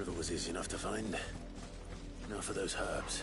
river was easy enough to find. Now for those herbs.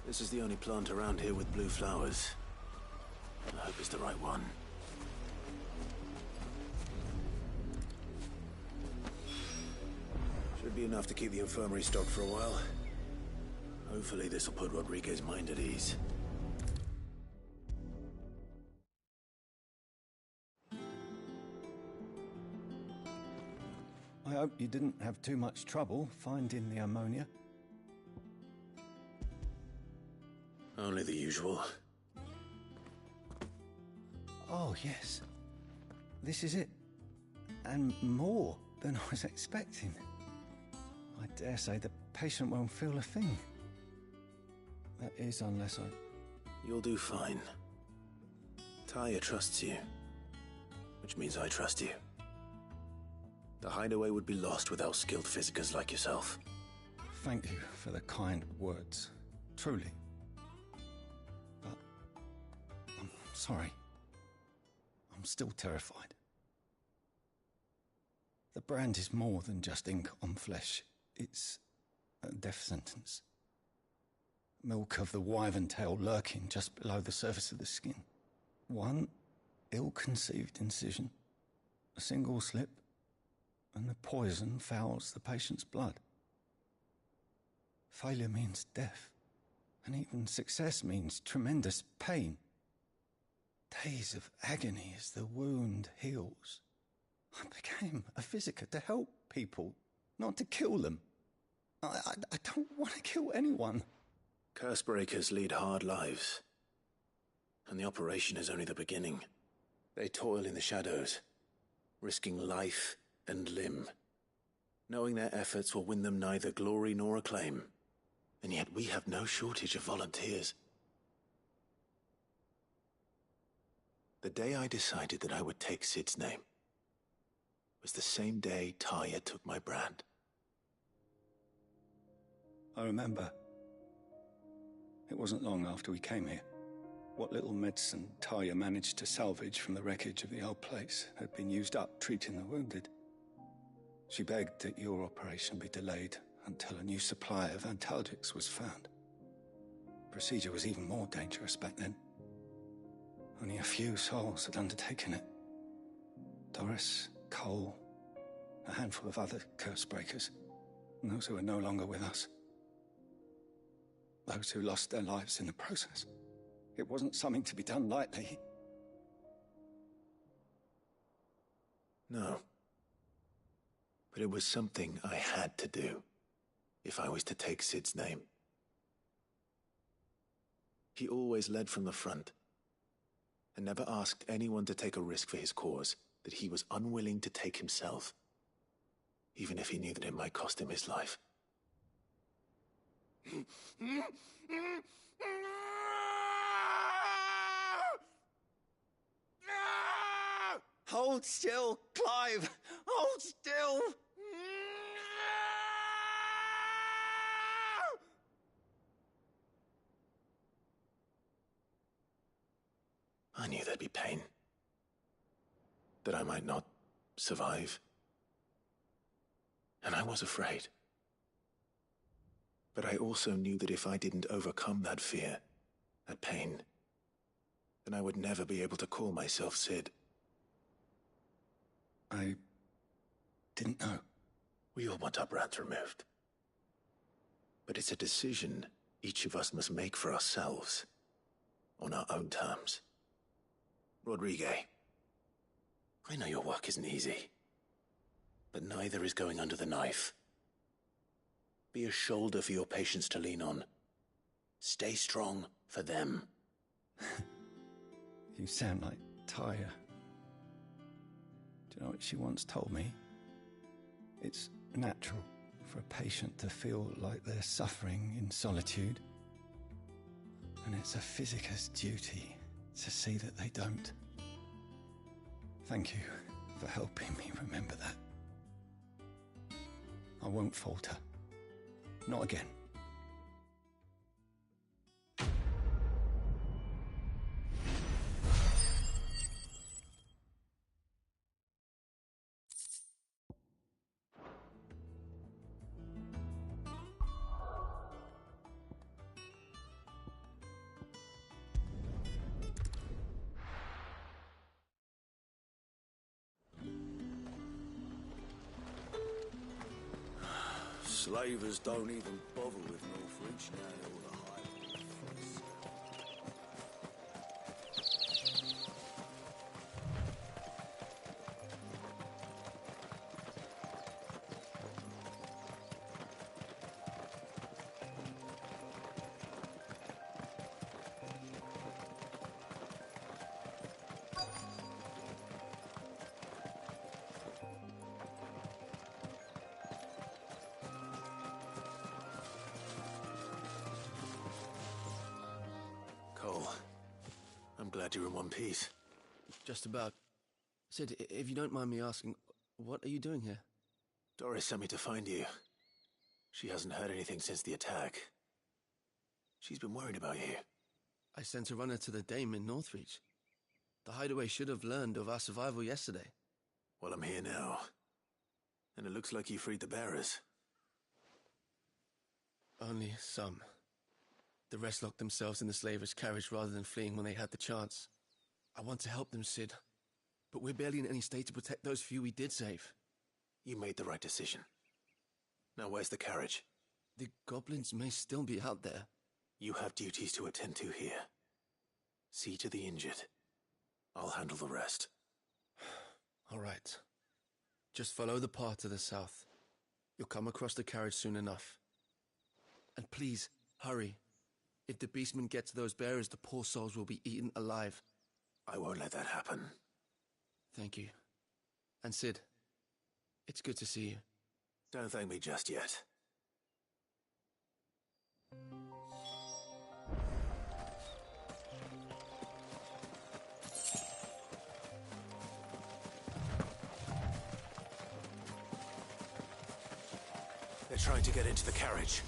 This is the only plant around here with blue flowers. I hope it's the right one. Should be enough to keep the infirmary stocked for a while. Hopefully this will put Rodriguez's mind at ease. I hope you didn't have too much trouble finding the ammonia. Only the usual. Oh, yes. This is it. And more than I was expecting. I dare say the patient won't feel a thing. That is, unless I... You'll do fine. Talia trusts you. Which means I trust you. The hideaway would be lost without skilled physicers like yourself. Thank you for the kind words. Truly. But... I'm sorry. I'm still terrified. The brand is more than just ink on flesh. It's a death sentence. Milk of the wyvern tail lurking just below the surface of the skin. One ill-conceived incision, a single slip, and the poison fouls the patient's blood. Failure means death, and even success means tremendous pain. Days of agony as the wound heals. I became a physiker to help people, not to kill them. I don't want to kill anyone. Curse breakers lead hard lives. And the operation is only the beginning. They toil in the shadows, risking life and limb, knowing their efforts will win them neither glory nor acclaim. And yet we have no shortage of volunteers. The day I decided that I would take Sid's name was the same day Taya took my brand. I remember. It wasn't long after we came here. What little medicine Taya managed to salvage from the wreckage of the old place had been used up treating the wounded. She begged that your operation be delayed until a new supply of antalgics was found. Procedure was even more dangerous back then. Only a few souls had undertaken it. Doris, Cole, a handful of other curse breakers, and those who are no longer with us. Those who lost their lives in the process. It wasn't something to be done lightly. No. But it was something I had to do, if I was to take Sid's name. He always led from the front, and never asked anyone to take a risk for his cause that he was unwilling to take himself, even if he knew that it might cost him his life. Hold still, Clive! Hold still! I knew there'd be pain. That I might not survive. And I was afraid. But I also knew that if I didn't overcome that fear, that pain, then I would never be able to call myself Sid. I didn't know. We all want our brands removed. But it's a decision each of us must make for ourselves, on our own terms. Rodriguez, I know your work isn't easy, but neither is going under the knife. Be a shoulder for your patients to lean on. Stay strong for them. You sound like Taya. Do you know what she once told me? It's natural for a patient to feel like they're suffering in solitude. And it's a physicist's duty to see that they don't. Thank you for helping me remember that. I won't falter. Not again. Slavers don't even bother with Northreach now or the Highland. Cole, I'm glad you're in one piece. Just about. Sid, if you don't mind me asking, what are you doing here? Doris sent me to find you. She hasn't heard anything since the attack. She's been worried about you. I sent a runner to the Dame in Northreach. The hideaway should have learned of our survival yesterday. Well, I'm here now. And it looks like you freed the bearers. Only some. The rest locked themselves in the slaver's carriage rather than fleeing when they had the chance. I want to help them, Sid. But we're barely in any state to protect those few we did save. You made the right decision. Now where's the carriage? The goblins may still be out there. You have duties to attend to here. See to the injured. I'll handle the rest. All right. Just follow the path to the south. You'll come across the carriage soon enough. And please, hurry. If the beastmen get to those bearers, the poor souls will be eaten alive. I won't let that happen. Thank you. And Sid, it's good to see you. Don't thank me just yet. They're trying to get into the carriage.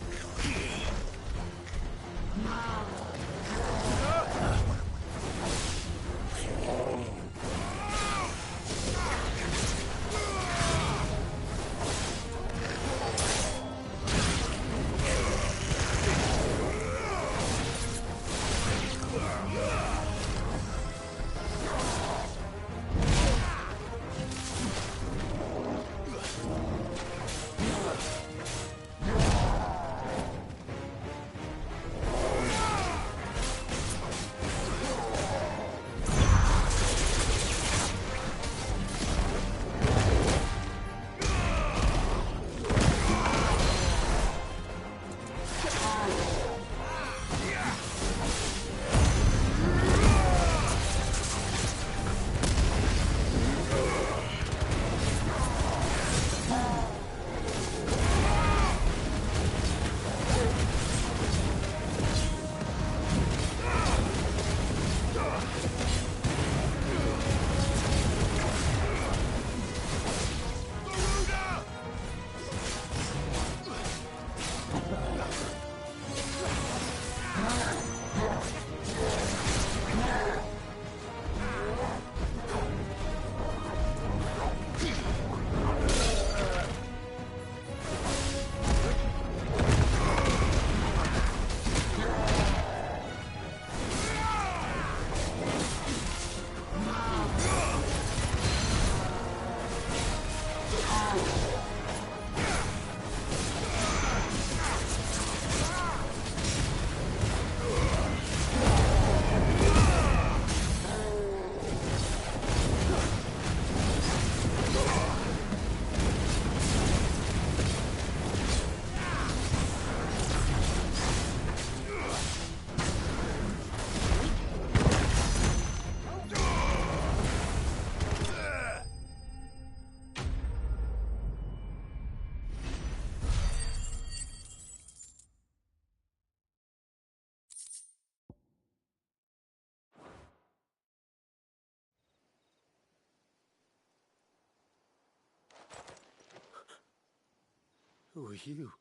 Who are you?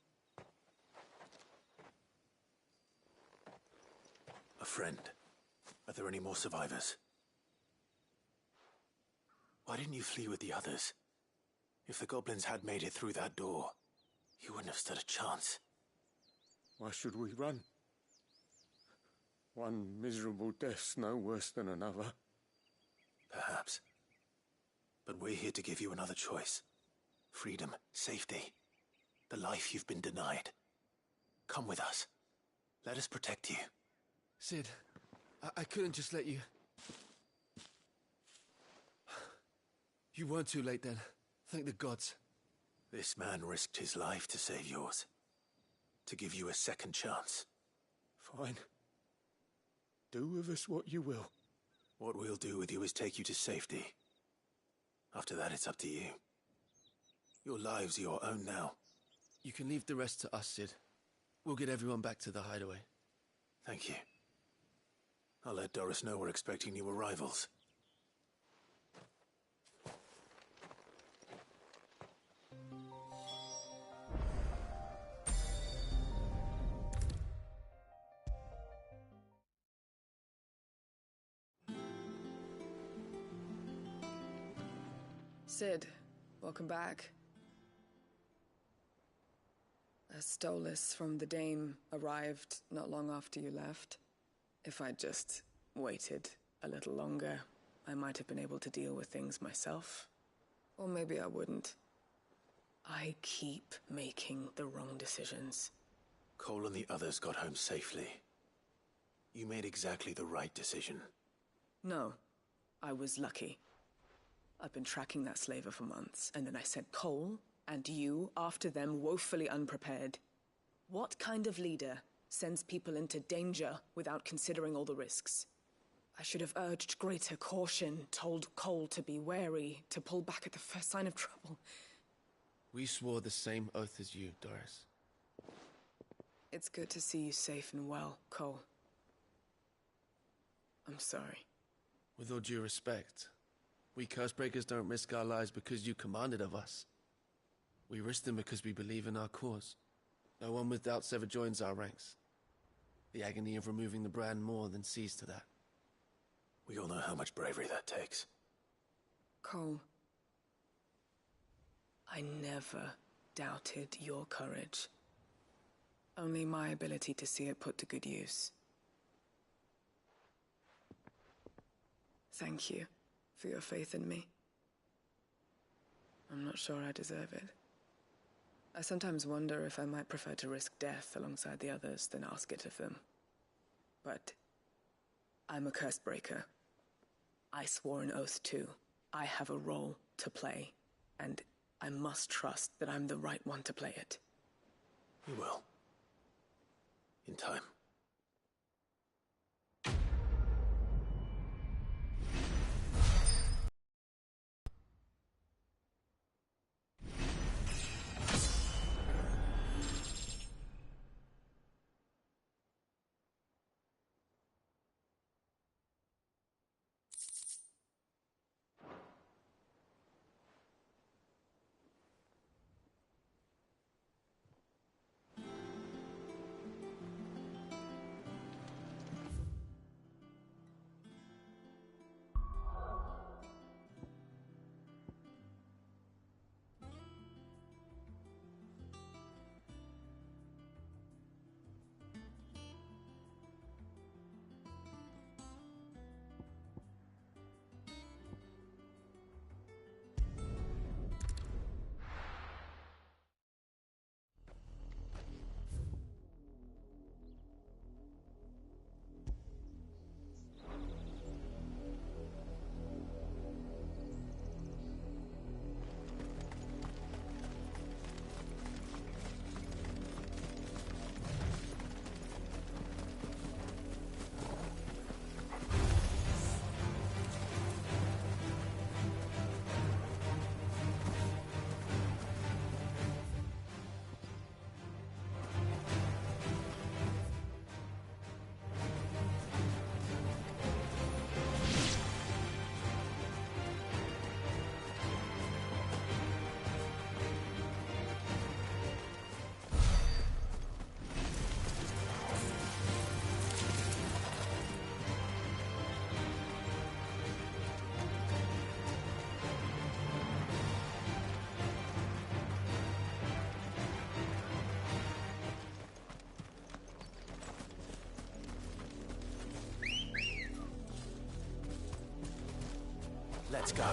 A friend. Are there any more survivors? Why didn't you flee with the others? If the goblins had made it through that door, you wouldn't have stood a chance. Why should we run? One miserable death's no worse than another. Perhaps. But we're here to give you another choice. Freedom, safety, the life you've been denied. Come with us. Let us protect you. Sid, I couldn't just let you... You weren't too late then. Thank the gods. This man risked his life to save yours. To give you a second chance. Fine. Do with us what you will. What we'll do with you is take you to safety. After that, it's up to you. Your lives are your own now. You can leave the rest to us, Sid. We'll get everyone back to the hideaway. Thank you. I'll let Doris know we're expecting new arrivals. Sid, welcome back. A Stolas from the Dame arrived not long after you left. If I'd just waited a little longer, I might have been able to deal with things myself. Or maybe I wouldn't. I keep making the wrong decisions. Cole and the others got home safely. You made exactly the right decision. No, I was lucky. I've been tracking that slaver for months, and then I sent Cole and you after them woefully unprepared. What kind of leader sends people into danger without considering all the risks? I should have urged greater caution, told Cole to be wary, to pull back at the first sign of trouble. We swore the same oath as you, Doris. It's good to see you safe and well, Cole. I'm sorry. With all due respect, we Cursebreakers don't risk our lives because you commanded of us. We risk them because we believe in our cause. No one with doubts ever joins our ranks. The agony of removing the brand more than sees to that. We all know how much bravery that takes. Cole, I never doubted your courage. Only my ability to see it put to good use. Thank you for your faith in me. I'm not sure I deserve it. I sometimes wonder if I might prefer to risk death alongside the others than ask it of them. But I'm a Cursebreaker. I swore an oath too. I have a role to play, and I must trust that I'm the right one to play it. You will. In time. Let's go.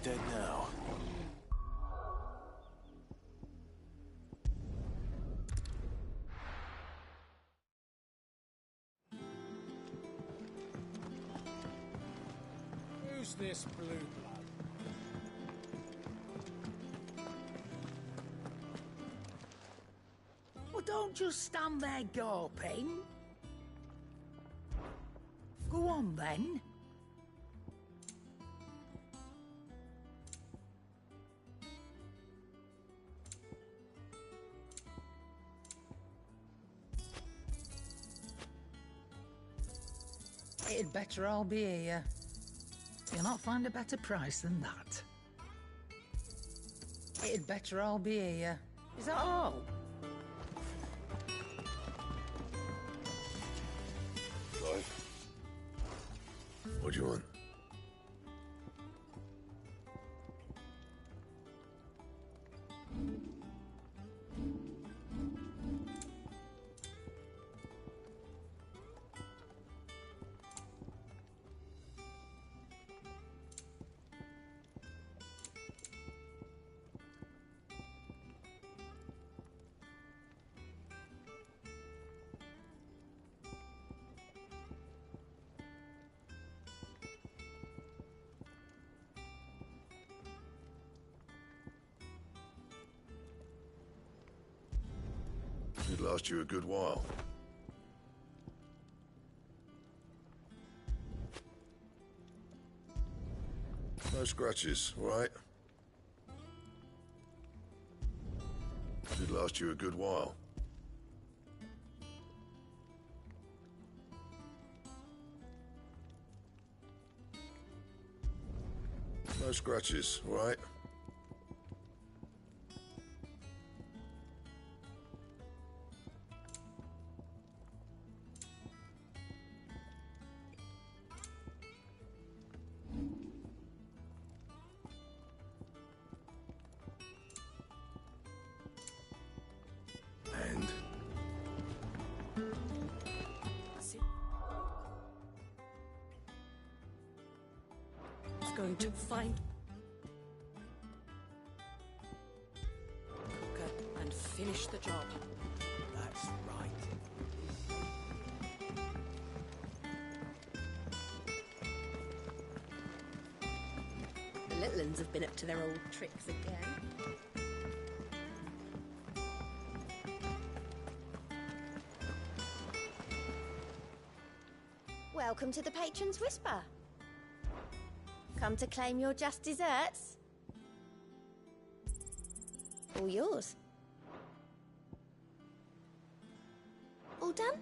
dead now. Who's this blue blood? Well, don't just stand there gawping. Go on, then. It'd better all be here. You'll not find a better price than that. It'd better all be here. Is that all? Clive? What do you want? Should last you a good while. No scratches, all right? Should last you a good while. No scratches, all right? And It's going to find... Cook and finish the job. That's right. The little uns have been up to their old tricks again. Welcome to the Patron's Whisper. Come to claim your just desserts? All yours. All done?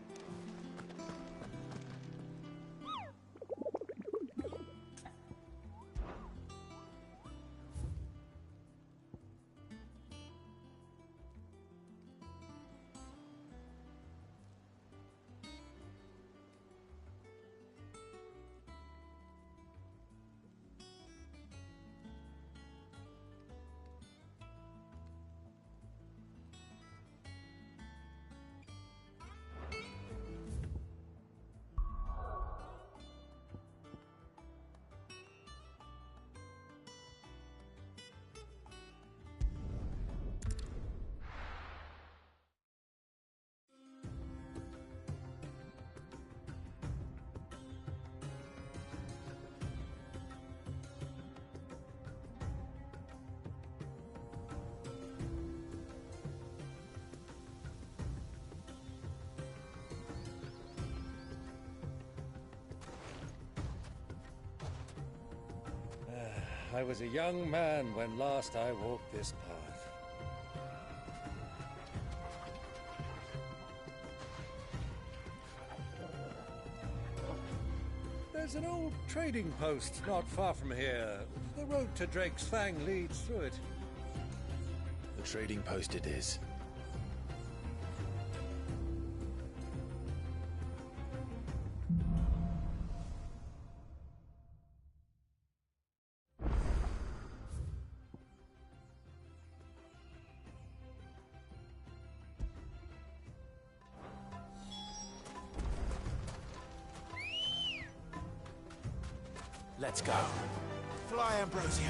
I was a young man when last I walked this path. There's an old trading post not far from here. The road to Drake's Fang leads through it. The trading post it is. Let's go. fly, Ambrosia?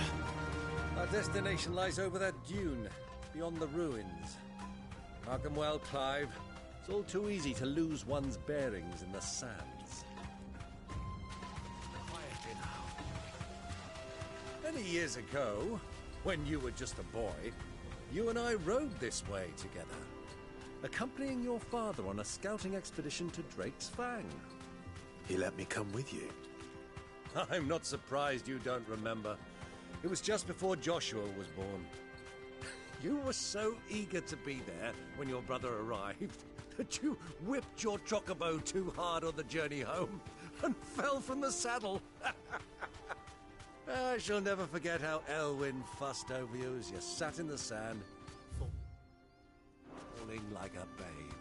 Our destination lies over that dune, beyond the ruins. Mark them well, Clive. It's all too easy to lose one's bearings in the sands. Quietly now. Many years ago, when you were just a boy, you and I rode this way together, accompanying your father on a scouting expedition to Drake's Fang. He let me come with you. I'm not surprised you don't remember. It was just before Joshua was born. You were so eager to be there when your brother arrived that you whipped your chocobo too hard on the journey home and fell from the saddle. I shall never forget how Elwyn fussed over you as you sat in the sand, falling like a babe.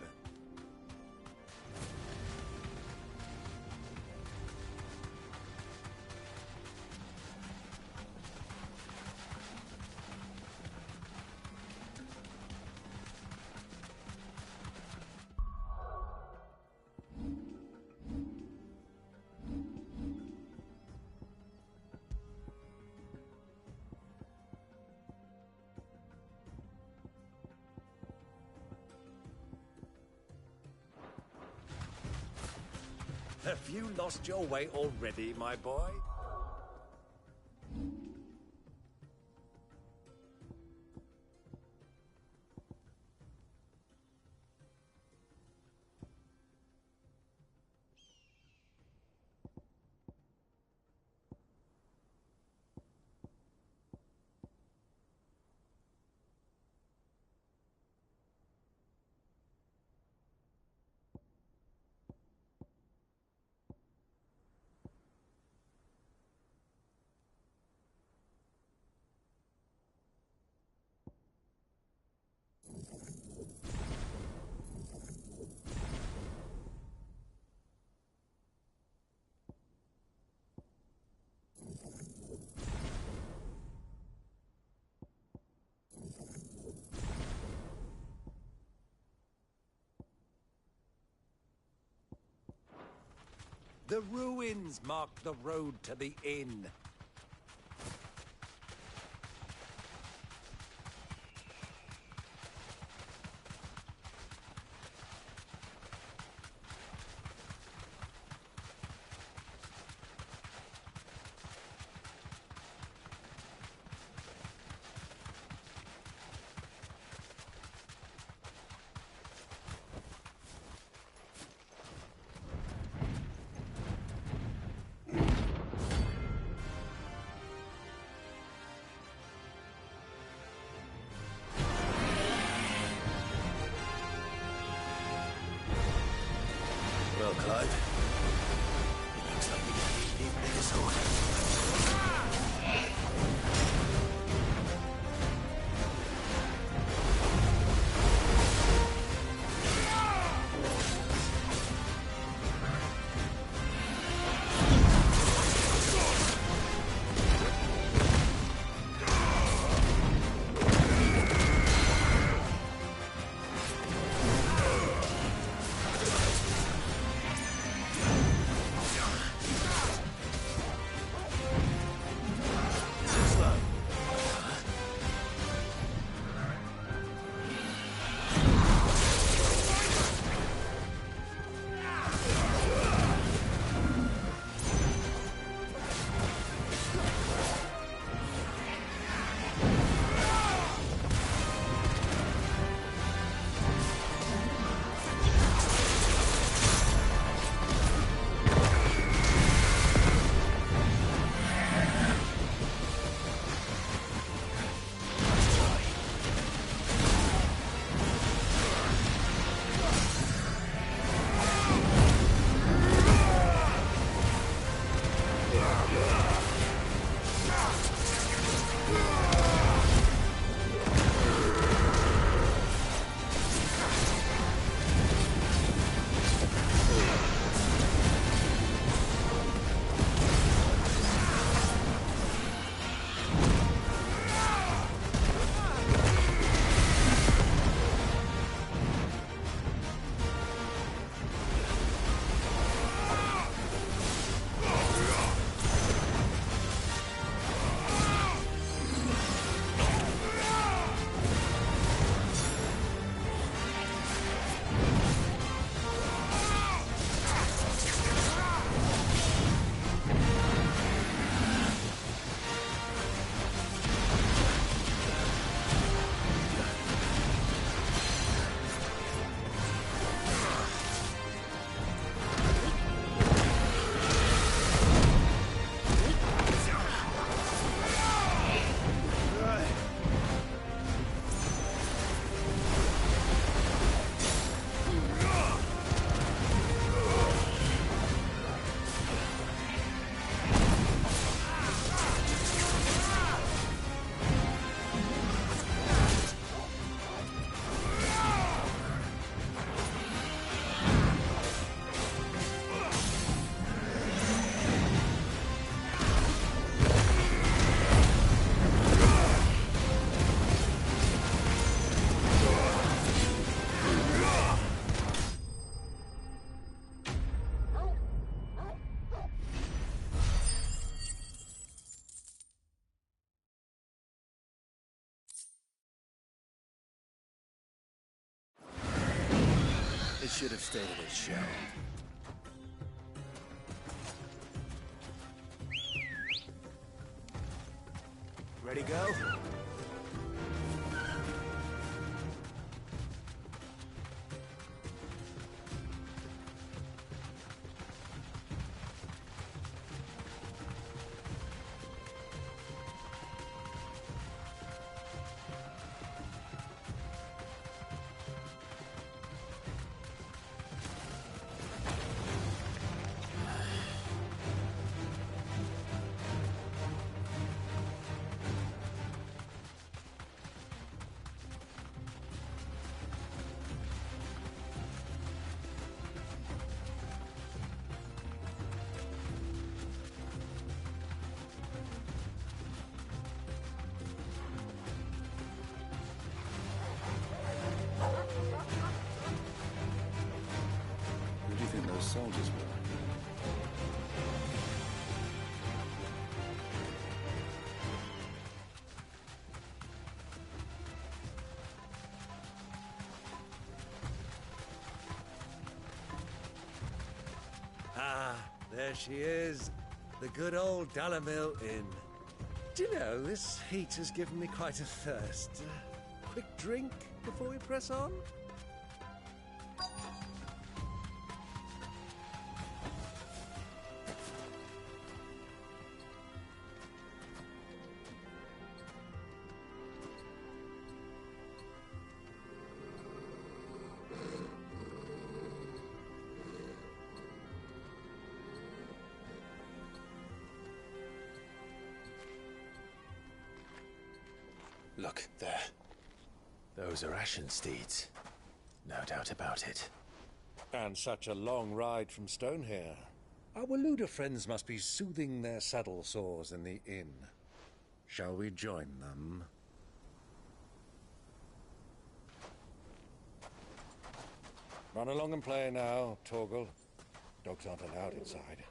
Have you lost your way already, my boy? The ruins mark the road to the inn. Well, Clive, it looks like we need a bigger sword. It should have stayed in its shell. Ready, go? Who do you think those soldiers were? Ah, there she is. The good old Dalamil Inn. Do you know, this heat has given me quite a thirst. Quick drink before we press on? Look, there. Those are Ashen steeds. No doubt about it. And such a long ride from Stonehair. Our Waluda friends must be soothing their saddle sores in the inn. Shall we join them? Run along and play now, Torgal. Dogs aren't allowed inside.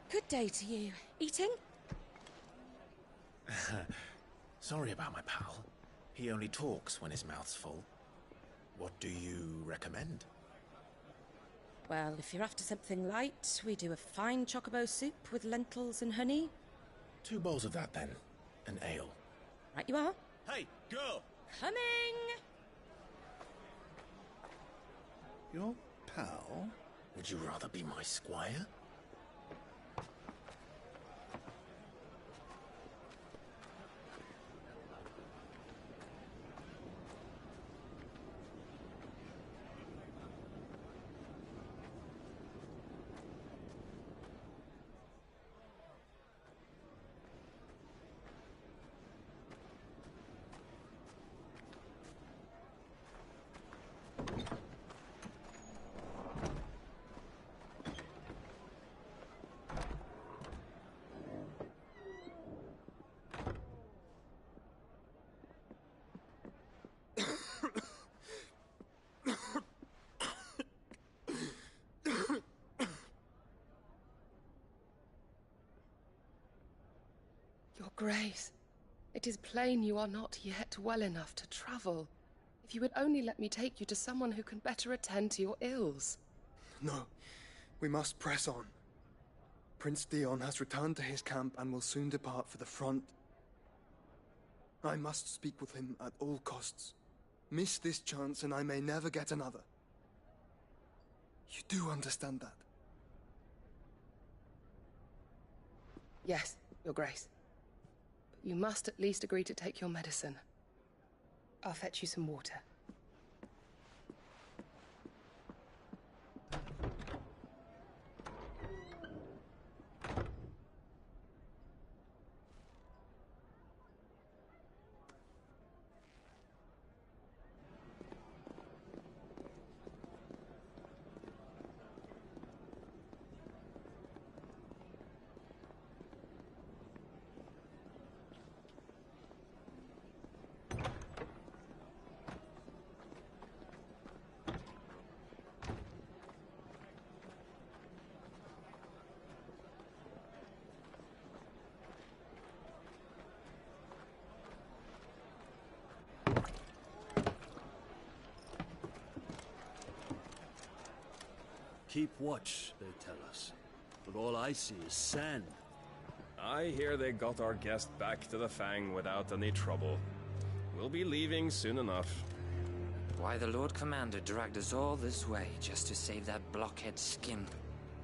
Good day to you. Eating? Sorry about my pal. He only talks when his mouth's full. What do you recommend? Well, if you're after something light, we do a fine chocobo soup with lentils and honey. 2 bowls of that, then. An ale. Right you are. Hey, girl! Coming! Your pal? Would you rather be my squire? Your Grace, it is plain you are not yet well enough to travel. If you would only let me take you to someone who can better attend to your ills. No, we must press on. Prince Dion has returned to his camp and will soon depart for the front. I must speak with him at all costs. Miss this chance and I may never get another. You do understand that? Yes, Your Grace. But You must at least agree to take your medicine. I'll fetch you some water. Keep watch, they tell us. But all I see is sand. I hear they got our guest back to the Fang without any trouble. We'll be leaving soon enough. Why the Lord Commander dragged us all this way just to save that blockhead Skim,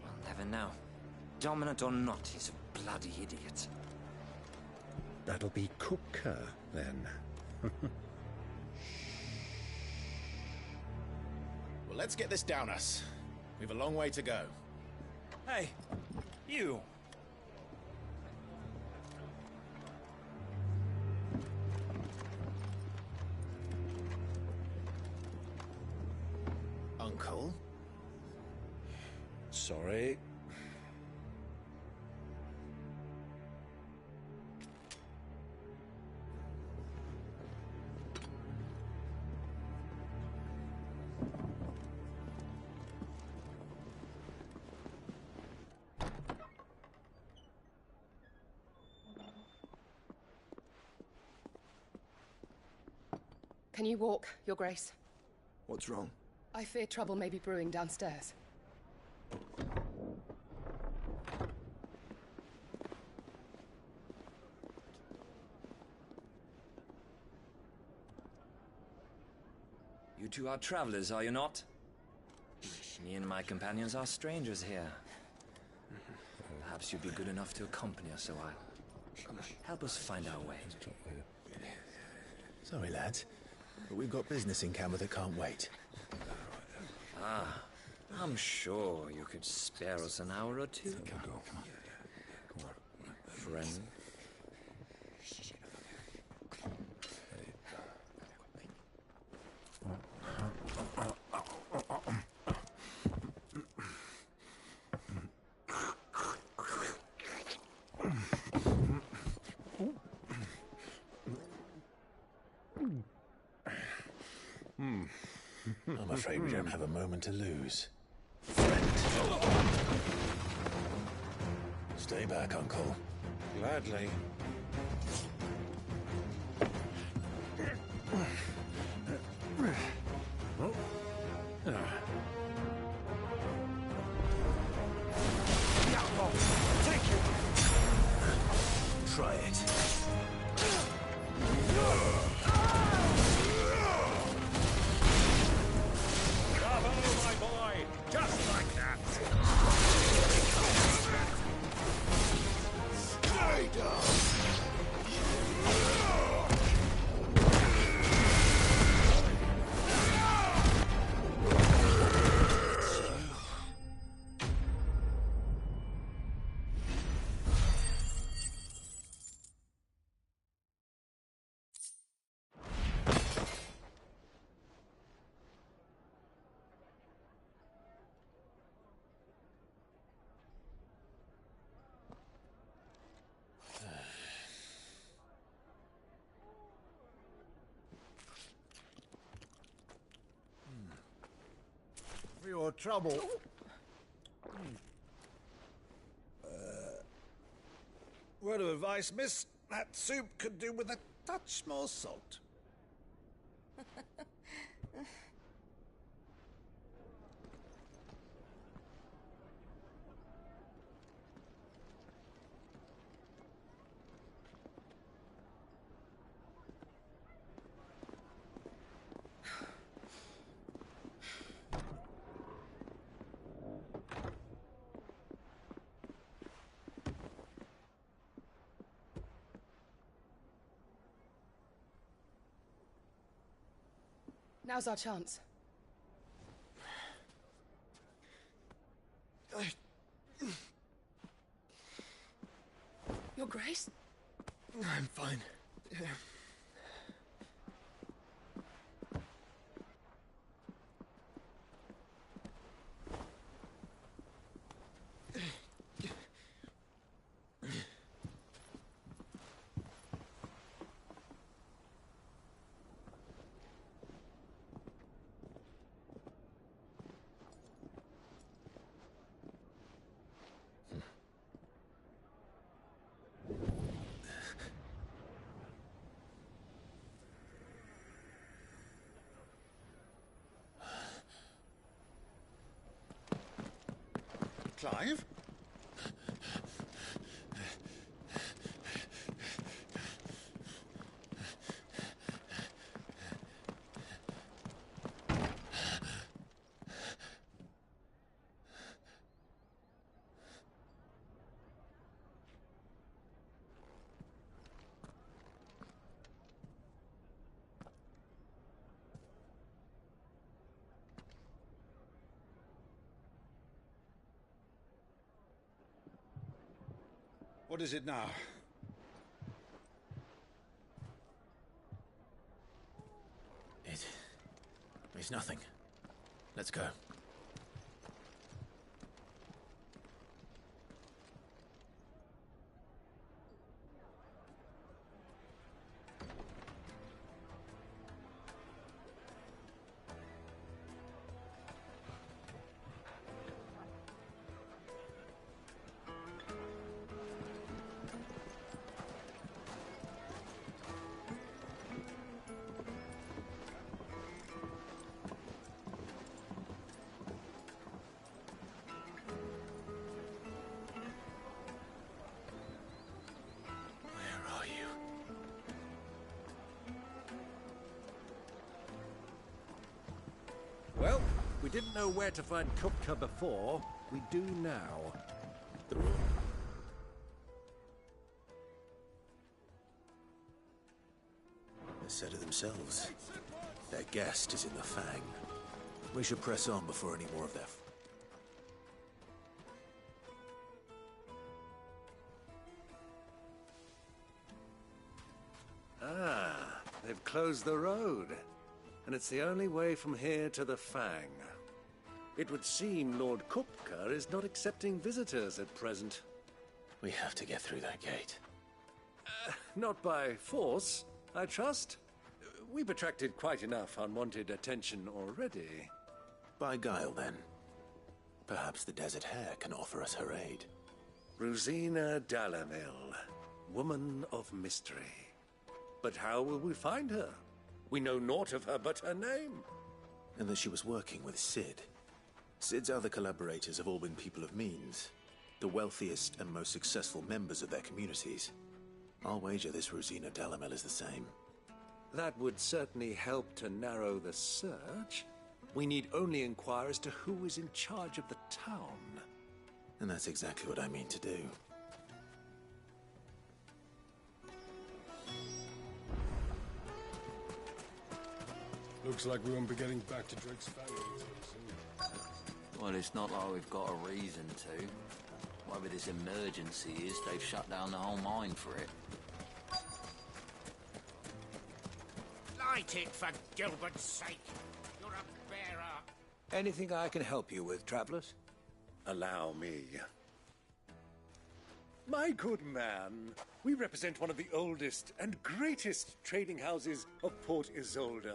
we'll never know. Dominant or not, he's a bloody idiot. That'll be Cooker, then. Well, let's get this down us. We've a long way to go. Hey, you! Uncle? Sorry. Can you walk, Your Grace? What's wrong? I fear trouble may be brewing downstairs. You two are travelers, are you not? Me and my companions are strangers here. Perhaps you'd be good enough to accompany us a while. Help us find our way. Sorry, lads, but we've got business in camera that can't wait. Ah, I'm sure you could spare us an hour or two. Friend. I'm afraid we don't have a moment to lose. Friend. Stay back, Uncle. Gladly. Take it! Try it. Just like that! Stay down! For your trouble. Word of advice, miss. That soup could do with a touch more salt. Now's our chance. Your Grace? I'm fine. Yeah. Clive? What is it now? It's nothing. Let's go. Well, we didn't know where to find Kupka before. We do now. They said it themselves. Their guest is in the Fang. We should press on before any more of their... Ah, they've closed the road. And it's the only way from here to the Fang. It would seem Lord Kupka is not accepting visitors at present. We have to get through that gate. Not by force, I trust. We've attracted quite enough unwanted attention already. By guile, then. Perhaps the Desert Hare can offer us her aid. Rosina Dalamil, woman of mystery. But how will we find her? We know naught of her but her name. And that she was working with Sid. Sid's other collaborators have all been people of means. The wealthiest and most successful members of their communities. I'll wager this Rosina Dalamil is the same. That would certainly help to narrow the search. We need only inquire as to who is in charge of the town. And that's exactly what I mean to do. Looks like we won't be getting back to Drake's family soon. Well, it's not like we've got a reason to. Whatever this emergency is, they've shut down the whole mine for it. Light it, for Gilbert's sake! You're a bearer! Anything I can help you with, travelers? Allow me. My good man, we represent one of the oldest and greatest trading houses of Port Isolde.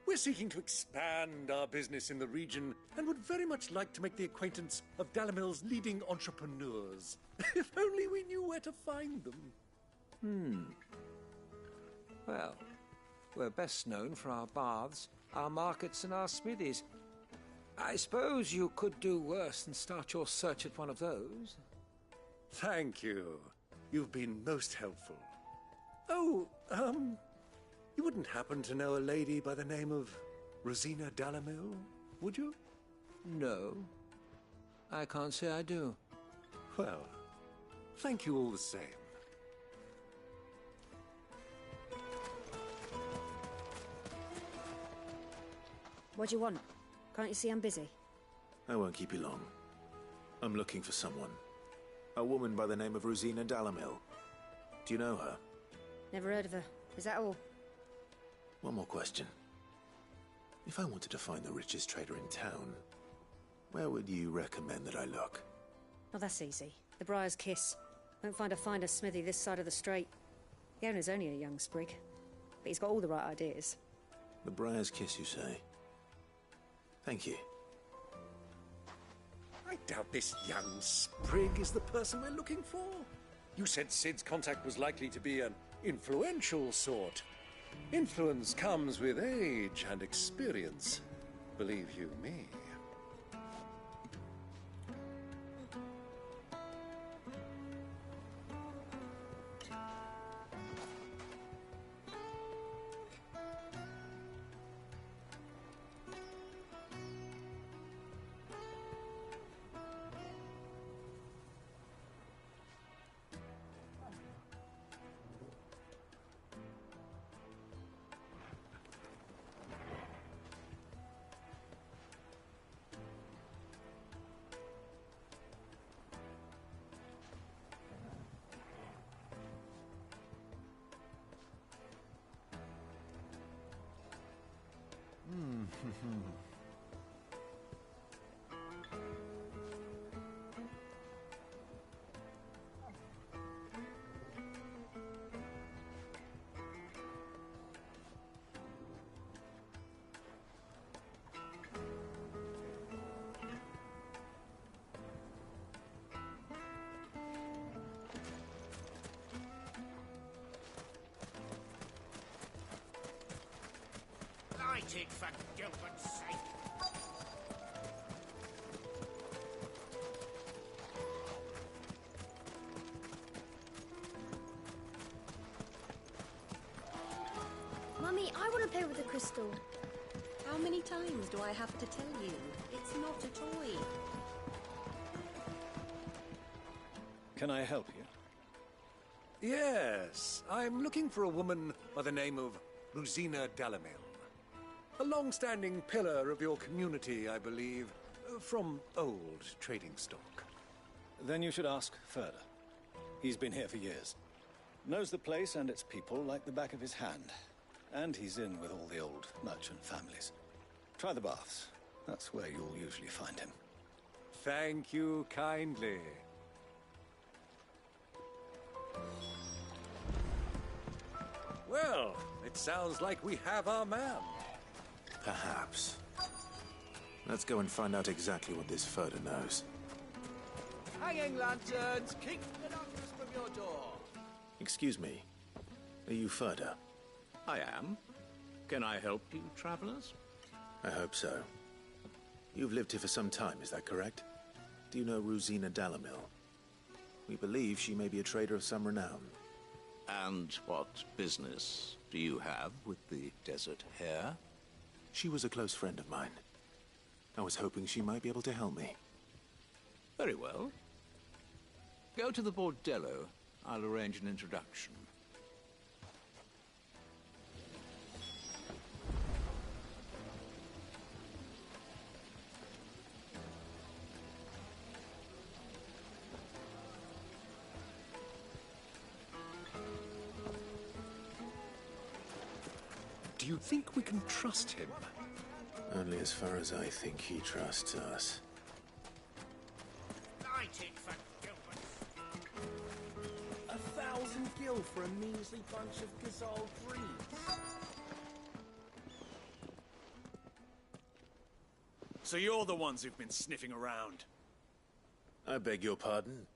We're seeking to expand our business in the region and would very much like to make the acquaintance of Dalamil's leading entrepreneurs. If only we knew where to find them. Well, we're best known for our baths, our markets, and our smithies. I suppose you could do worse than start your search at one of those. Thank you. You've been most helpful. Oh, you wouldn't happen to know a lady by the name of Rosina Dalamil, would you? No. I can't say I do. Well, thank you all the same. What do you want? Can't you see I'm busy? I won't keep you long. I'm looking for someone. A woman by the name of Rosina Dalamil. Do you know her? Never heard of her. Is that all? One more question. If I wanted to find the richest trader in town, where would you recommend that I look? Oh, that's easy. The Briar's Kiss. Won't find a finer smithy this side of the strait. The owner's only a young sprig, but he's got all the right ideas. The Briar's Kiss, you say? Thank you. I doubt this young sprig is the person we're looking for. You said Sid's contact was likely to be an influential sort. Influence comes with age and experience, believe you me. Light it, for Gilbert's sake! Mummy, I want to play with the crystal. How many times do I have to tell you? It's not a toy. Can I help you? Yes, I'm looking for a woman by the name of Rosina Dalamil. A long-standing pillar of your community, I believe, from old trading stock. Then you should ask further. He's been here for years. Knows the place and its people like the back of his hand. And he's in with all the old merchant families. Try the baths. That's where you'll usually find him. Thank you kindly. Well, it sounds like we have our man. Perhaps. Let's go and find out exactly what this Furter knows. Hanging lanterns, keep the darkness from your door. Excuse me. Are you Furter? I am. Can I help you, travelers? I hope so. You've lived here for some time, is that correct? Do you know Rosina Dalamil? We believe she may be a trader of some renown. And what business do you have with the desert hare? She was a close friend of mine. I was hoping she might be able to help me. Very well. Go to the bordello. I'll arrange an introduction. Do you think we can trust him? Only as far as I think he trusts us. Light it, for Gilbert's 1,000 gil for a measly bunch of Gazal trees. So you're the ones who've been sniffing around. I beg your pardon?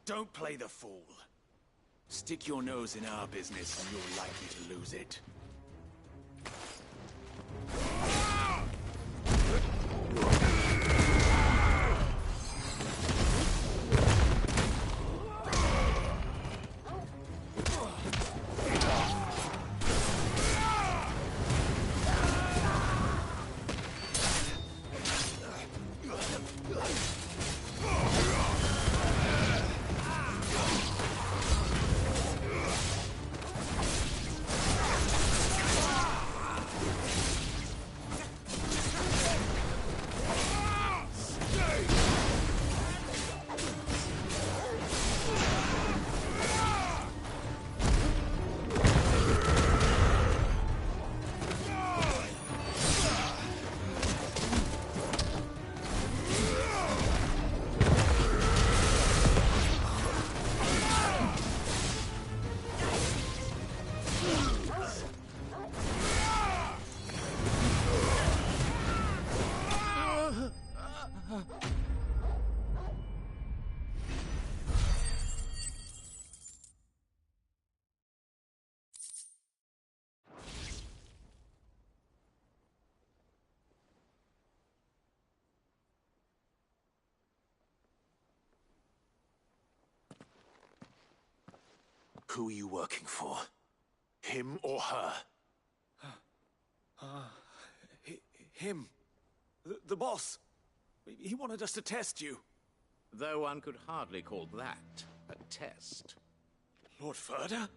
Don't play the fool. Stick your nose in our business and you're likely to lose it. Who are you working for? Him or her? Him. The boss. He wanted us to test you. Though one could hardly call that a test. Lord Ferda?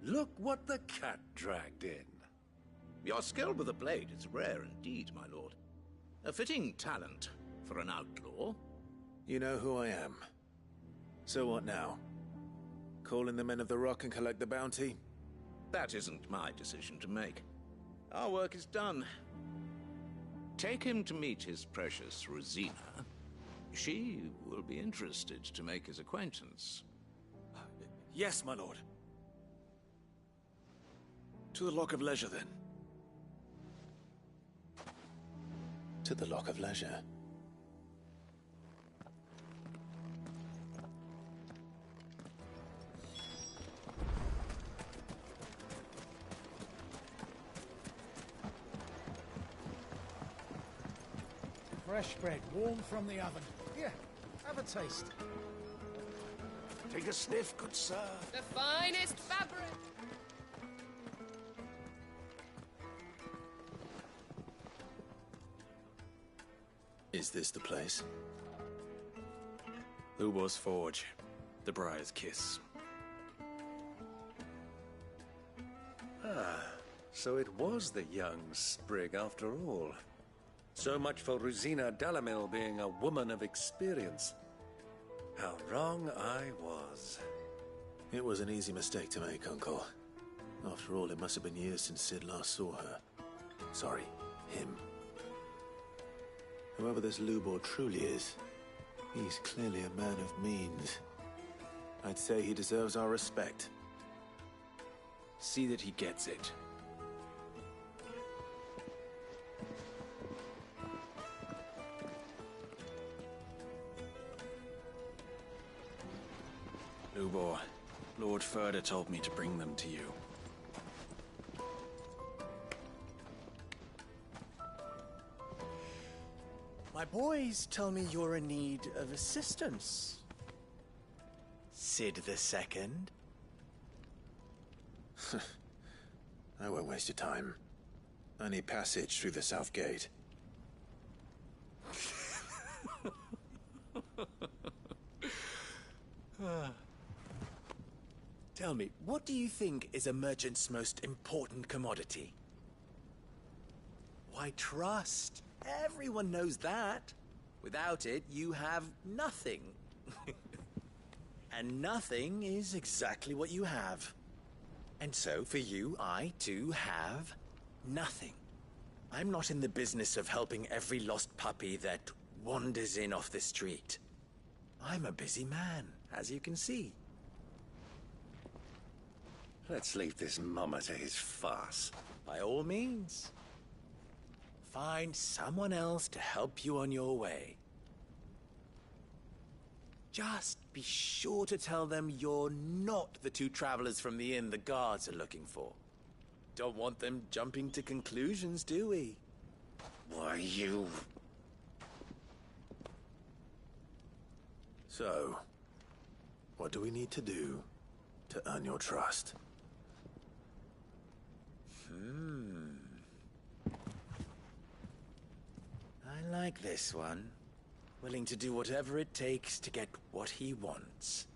Look what the cat dragged in. Your skill with the blade is rare indeed, my lord. A fitting talent for an outlaw. You know who I am. So what now? Call in the Men of the Rock and collect the bounty? That isn't my decision to make. Our work is done. Take him to meet his precious Rosina. She will be interested to make his acquaintance. Yes, my lord. To the Lock of Leisure, then. To the Lock of Leisure. Fresh bread, warm from the oven. Here, have a taste. Take a sniff, good sir. The finest fabric! Is this the place? Lubor's Forge. The Briar's Kiss. Ah, so it was the young sprig after all. So much for Rosina Dalamil being a woman of experience. How wrong I was. It was an easy mistake to make, Uncle. After all, it must have been years since Sid last saw her. Sorry, him. Whoever this Lubor truly is, he's clearly a man of means. I'd say he deserves our respect. See that he gets it. Lubor, Lord Ferda told me to bring them to you. My boys tell me you're in need of assistance. Sid the Second? I won't waste your time. I need passage through the south gate. Tell me, what do you think is a merchant's most important commodity? Why, trust. Everyone knows that. Without it, you have nothing. And nothing is exactly what you have. And so, for you, I, too, have nothing. I'm not in the business of helping every lost puppy that wanders in off the street. I'm a busy man, as you can see. Let's leave this mama to his farce. By all means. Find someone else to help you on your way. Just be sure to tell them you're not the two travelers from the inn the guards are looking for. Don't want them jumping to conclusions, do we? Why, you... So, what do we need to do to earn your trust? I like this one. Willing to do whatever it takes to get what he wants.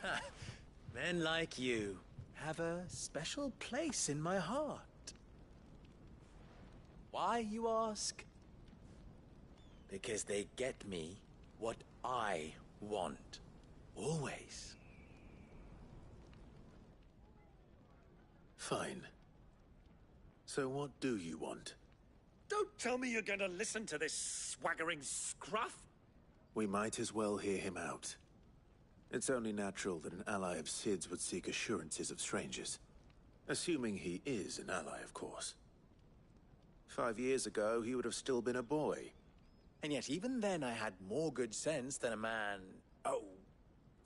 Ha! Men like you have a special place in my heart. Why, you ask? Because they get me what I want. Always. Fine. So what do you want? Don't tell me you're going to listen to this swaggering scruff! We might as well hear him out. It's only natural that an ally of Sid's would seek assurances of strangers. Assuming he is an ally, of course. 5 years ago, he would have still been a boy. And yet even then I had more good sense than a man,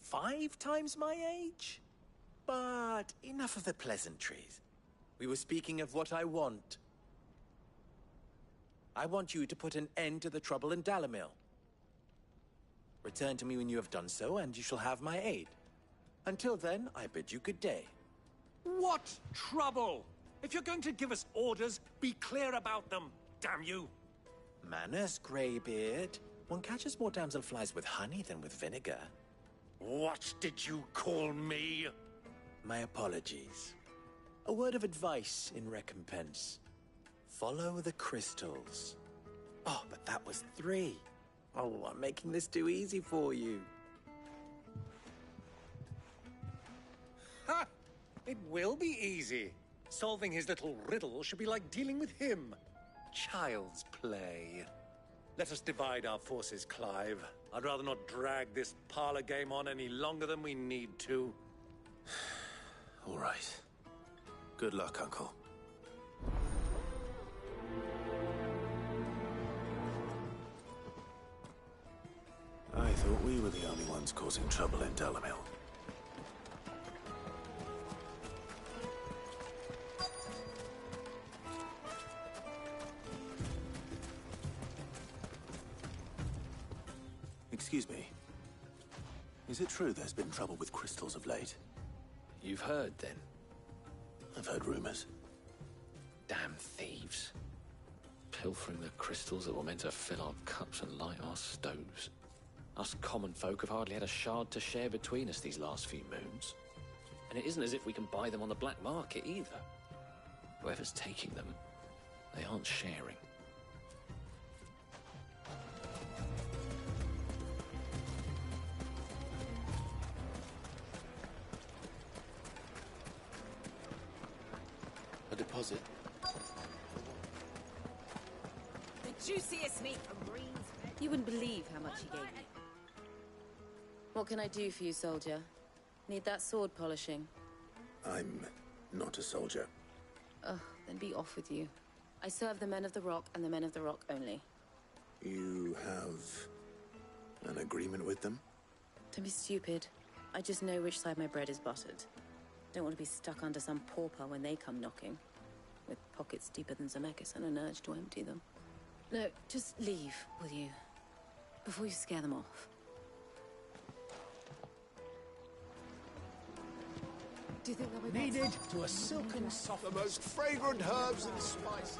5 times my age? But enough of the pleasantries. We were speaking of what I want. I want you to put an end to the trouble in Dalamil. Return to me when you have done so, and you shall have my aid. Until then, I bid you good day. What trouble? If you're going to give us orders, be clear about them, damn you! Manners, Greybeard. One catches more damselflies with honey than with vinegar. What did you call me? My apologies. A word of advice in recompense. Follow the crystals. Oh, but that was 3. Oh, I'm making this too easy for you. Ha! It will be easy. Solving his little riddle should be like dealing with him. Child's play. Let us divide our forces, Clive. I'd rather not drag this parlor game on any longer than we need to. All right. Good luck, Uncle. I thought we were the only ones causing trouble in Dalamil. Excuse me. Is it true there's been trouble with crystals of late? You've heard, then? I've heard rumors. Damn thieves. Pilfering the crystals that were meant to fill our cups and light our stoves. Us common folk have hardly had a shard to share between us these last few moons. And it isn't as if we can buy them on the black market either. Whoever's taking them, they aren't sharing. A deposit. The juiciest meat from Green's. You wouldn't believe how much he gave me. What can I do for you, soldier? Need that sword polishing? I'm not a soldier. Ugh, then be off with you. I serve the men of the Rock and the men of the Rock only. You have an agreement with them? Don't be stupid. I just know which side my bread is buttered. Don't want to be stuck under some pauper when they come knocking. With pockets deeper than Zemeckis and an urge to empty them. No, just leave, will you? Before you scare them off. Do you think they'll be Needed to a silken soft. The most fragrant herbs and spices.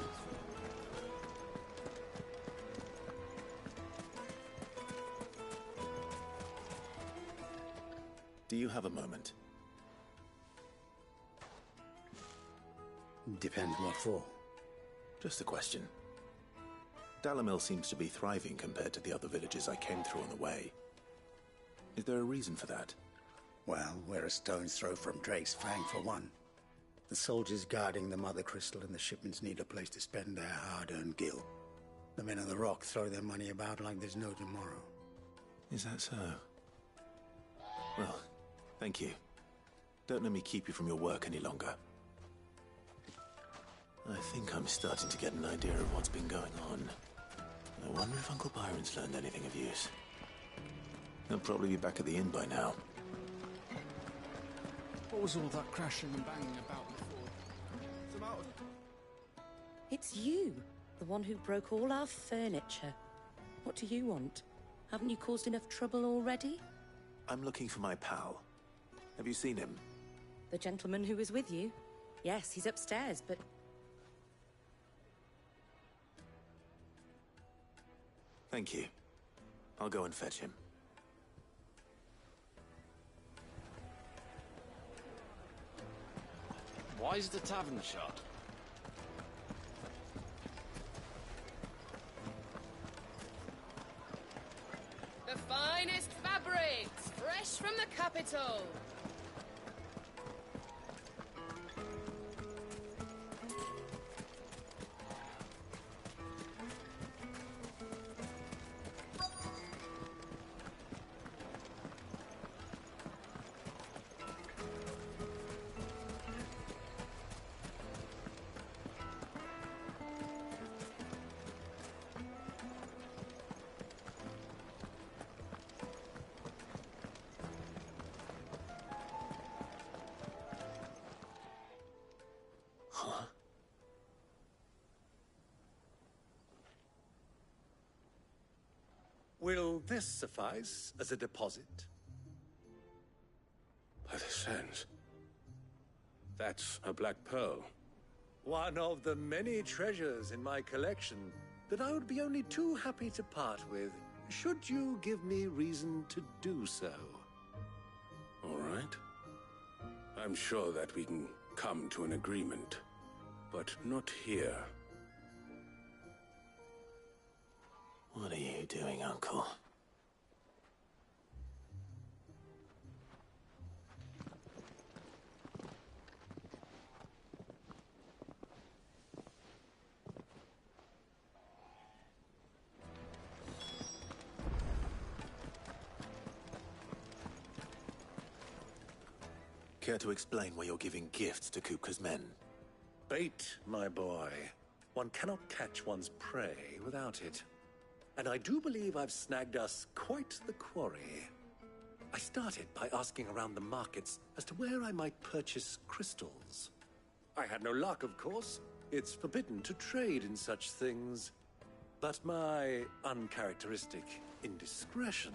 Do you have a moment? Depends what for. Just a question. Dalamil seems to be thriving compared to the other villages I came through on the way. Is there a reason for that? Well, we're a stone's throw from Drake's Fang, for one. The soldiers guarding the Mother Crystal and the shipments need a place to spend their hard-earned gil. The men of the Rock throw their money about like there's no tomorrow. Is that so? Well, thank you. Don't let me keep you from your work any longer. I think I'm starting to get an idea of what's been going on. I wonder if Uncle Byron's learned anything of use. He'll probably be back at the inn by now. What was all that crashing and banging about before? What's the matter? It's you, the one who broke all our furniture. What do you want? Haven't you caused enough trouble already? I'm looking for my pal. Have you seen him? The gentleman who was with you? Yes, he's upstairs, but... Thank you. I'll go and fetch him. Why is the tavern shut? The finest fabrics, fresh from the capital. Will this suffice as a deposit? By the sands. That's a black pearl. One of the many treasures in my collection that I would be only too happy to part with, should you give me reason to do so. All right. I'm sure that we can come to an agreement, but not here. What are you doing, Uncle? Care to explain why you're giving gifts to Kupka's men? Bait, my boy. One cannot catch one's prey without it. And I do believe I've snagged us quite the quarry. I started by asking around the markets as to where I might purchase crystals. I had no luck, of course. It's forbidden to trade in such things. But my uncharacteristic indiscretion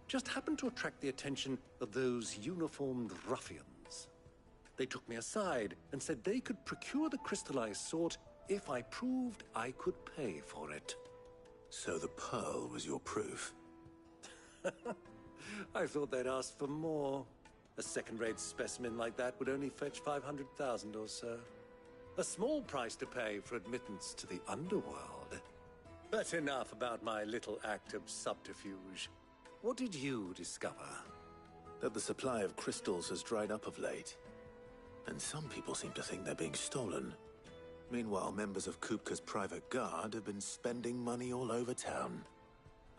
just happened to attract the attention of those uniformed ruffians. They took me aside and said they could procure the crystal I sought if I proved I could pay for it. So the pearl was your proof? I thought they'd ask for more. A second-rate specimen like that would only fetch 500,000 or so. A small price to pay for admittance to the underworld. But enough about my little act of subterfuge. What did you discover? That the supply of crystals has dried up of late. And some people seem to think they're being stolen. Meanwhile, members of Kupka's private guard have been spending money all over town.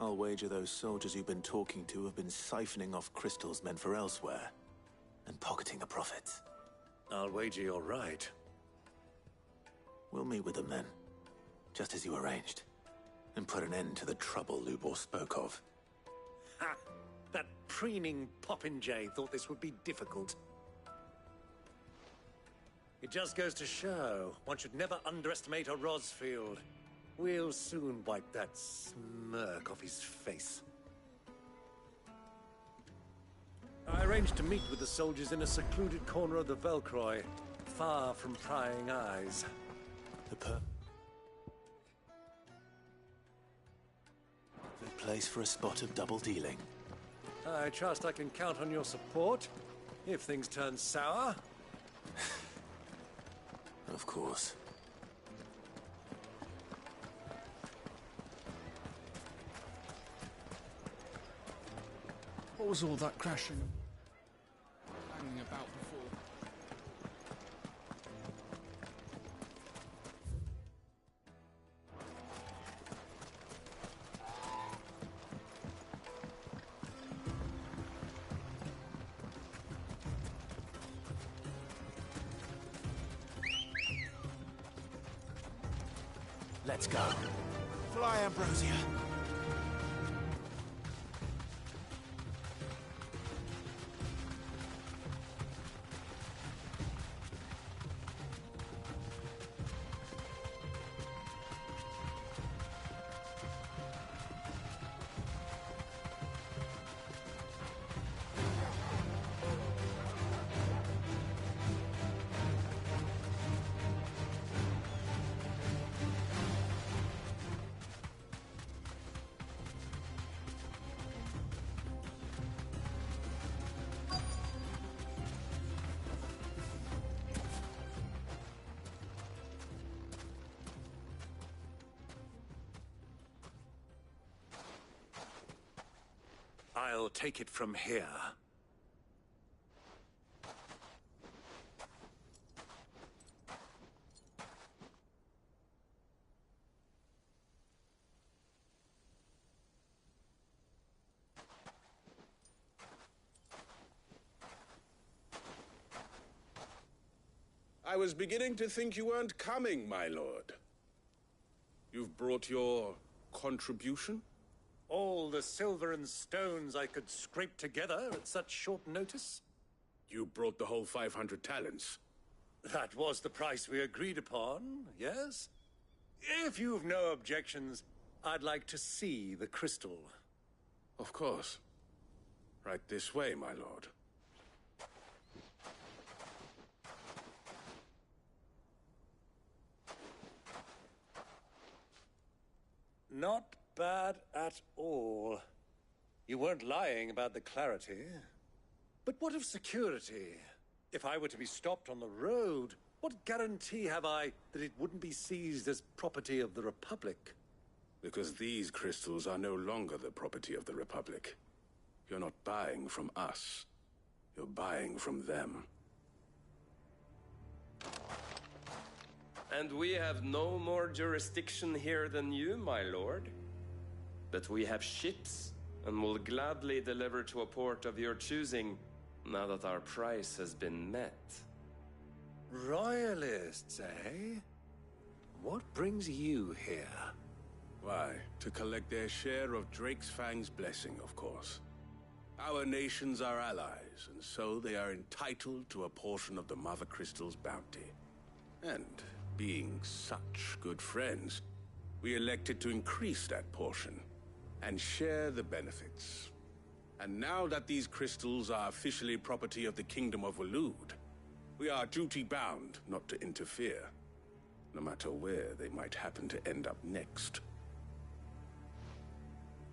I'll wager those soldiers you've been talking to have been siphoning off crystals meant for elsewhere, and pocketing the profits. I'll wager you're right. We'll meet with them then, just as you arranged, and put an end to the trouble Lubor spoke of. Ha! That preening popinjay thought this would be difficult. It just goes to show, one should never underestimate a Rosfield. We'll soon wipe that smirk off his face. I arranged to meet with the soldiers in a secluded corner of the Velcroy, far from prying eyes. Good place for a spot of double dealing. I trust I can count on your support, if things turn sour. Of course. What was all that crashing? Hanging about before. Let's go. Fly, Ambrosia. I'll take it from here. I was beginning to think you weren't coming, my lord. You've brought your contribution? All the silver and stones I could scrape together at such short notice? You brought the whole 500 talents. That was the price we agreed upon, yes? If you've no objections, I'd like to see the crystal. Of course. Right this way, my lord. Not bad at all. You weren't lying about the clarity. But what of security? If I were to be stopped on the road, what guarantee have I that it wouldn't be seized as property of the Republic? Because these crystals are no longer the property of the Republic. You're not buying from us. You're buying from them. And we have no more jurisdiction here than you, my lord. But we have ships, and will gladly deliver to a port of your choosing, now that our price has been met. Royalists, eh? What brings you here? Why, to collect their share of Drake's Fang's blessing, of course. Our nations are allies, and so they are entitled to a portion of the Mother Crystal's bounty. And being such good friends, we elected to increase that portion and share the benefits. And now that these crystals are officially property of the Kingdom of Waloed, we are duty-bound not to interfere, no matter where they might happen to end up next.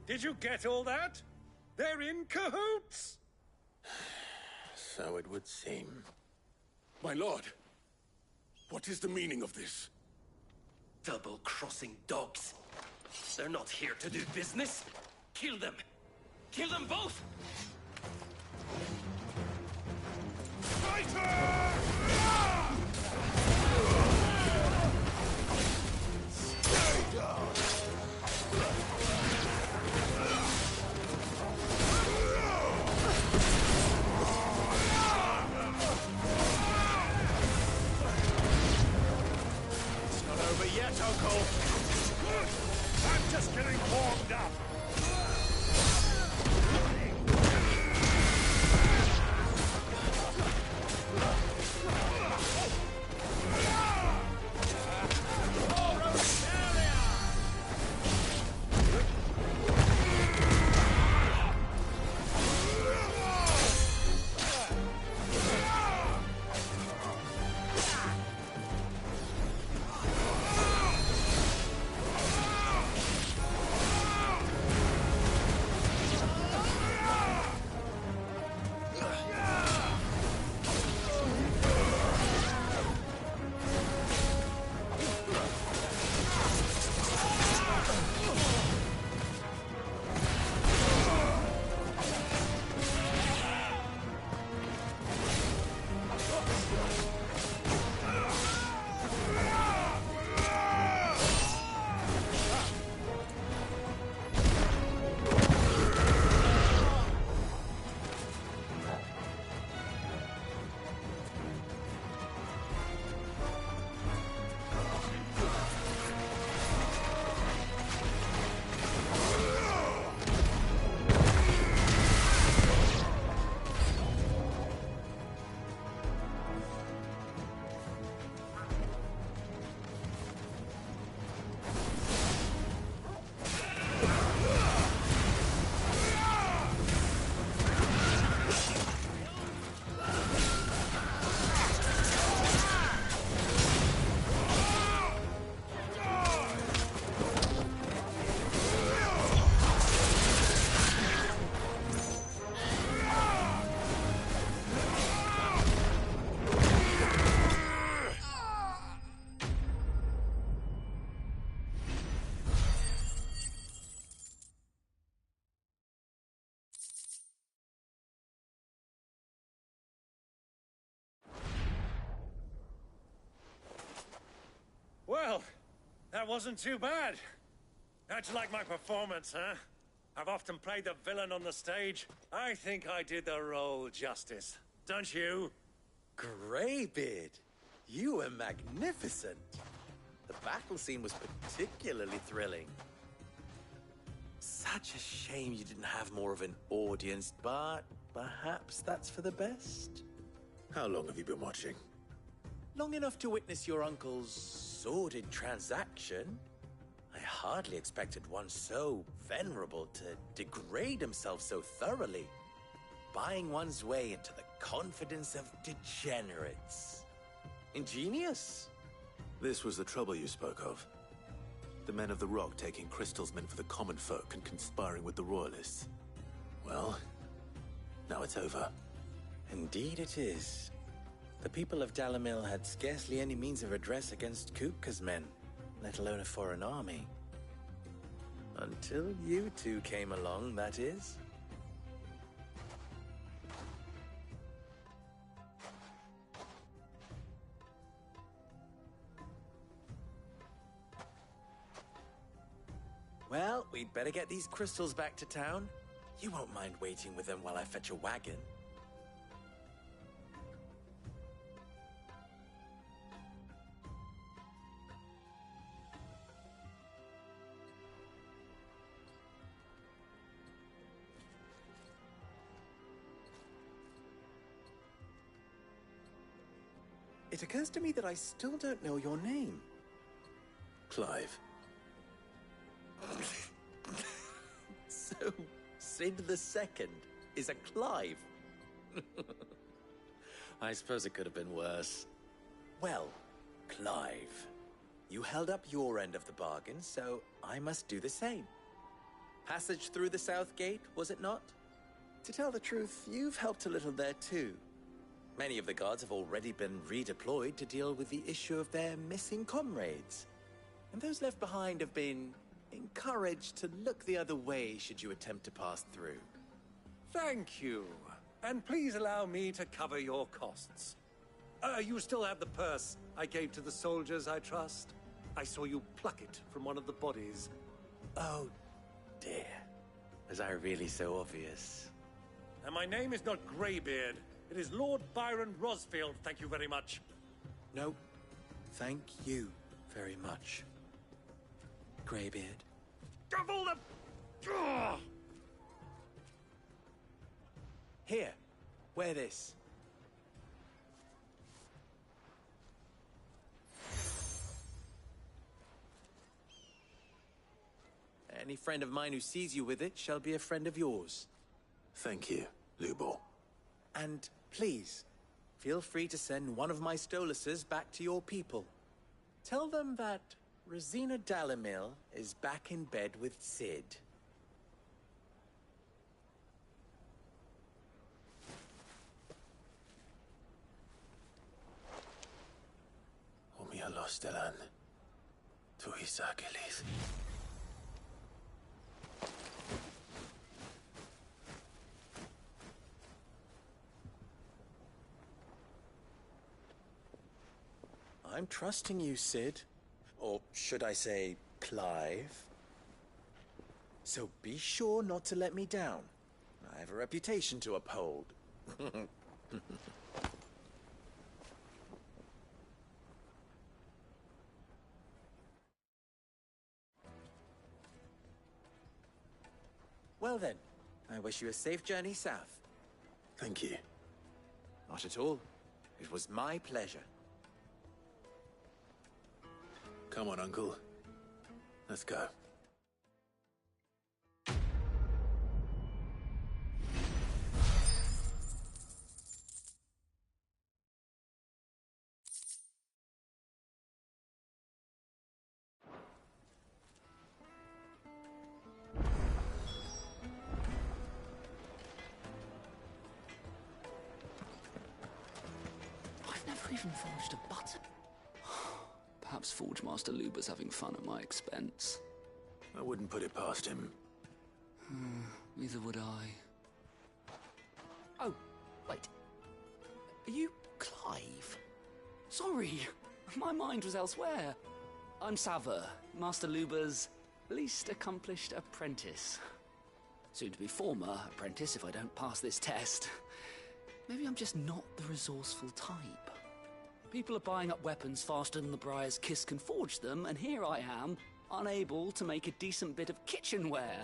Did you get all that? They're in cahoots! So it would seem. My lord, what is the meaning of this? Double-crossing dogs. They're not here to do business. Kill them! Kill them both! Stay down! It's not over yet, Uncle. I'm just getting warmed up. Well, that wasn't too bad. How'd you like my performance, huh? I've often played the villain on the stage. I think I did the role justice. Don't you? Greybeard, you were magnificent. The battle scene was particularly thrilling. Such a shame you didn't have more of an audience, but perhaps that's for the best. How long have you been watching? Long enough to witness your uncle's sordid transaction. I hardly expected one so venerable to degrade himself so thoroughly, buying one's way into the confidence of degenerates. Ingenious. This was the trouble you spoke of. The men of the Rock taking crystals meant for the common folk and conspiring with the Royalists. Well, now it's over. Indeed it is. The people of Dalamil had scarcely any means of redress against Kupka's men, let alone a foreign army. Until you two came along, that is. Well, we'd better get these crystals back to town. You won't mind waiting with them while I fetch a wagon. It occurs to me that I still don't know your name. Clive. So, Sid the Second is a Clive. I suppose it could have been worse. Well, Clive, you held up your end of the bargain, so I must do the same. Passage through the South Gate, was it not? To tell the truth, you've helped a little there too. Many of the guards have already been redeployed to deal with the issue of their missing comrades. And those left behind have been encouraged to look the other way should you attempt to pass through. Thank you. And please allow me to cover your costs. You still have the purse I gave to the soldiers, I trust? I saw you pluck it from one of the bodies. Oh, dear. Was I really so obvious? And my name is not Greybeard. It is Lord Byron Rosfield, thank you very much. No, thank you very much, Greybeard. Of all the... Ugh! Here, wear this. Any friend of mine who sees you with it shall be a friend of yours. Thank you, Lubor. And please, feel free to send one of my Stoluses back to your people. Tell them that Rosina Dalamil is back in bed with Sid. Omia Lostelan. Tu Isakelis. I'm trusting you, Sid. Or should I say, Clive? So be sure not to let me down. I have a reputation to uphold. Well then, I wish you a safe journey south. Thank you. Not at all. It was my pleasure. Come on, Uncle. Let's go. I've never even forged a button. Perhaps Forge Master Luber's having fun at my expense. I wouldn't put it past him. Neither would I. Oh, wait. Are you Clive? Sorry, my mind was elsewhere. I'm Saver, Master Luber's least accomplished apprentice. Soon to be former apprentice if I don't pass this test. Maybe I'm just not the resourceful type. People are buying up weapons faster than the Briar's Kiss can forge them, and here I am, unable to make a decent bit of kitchenware.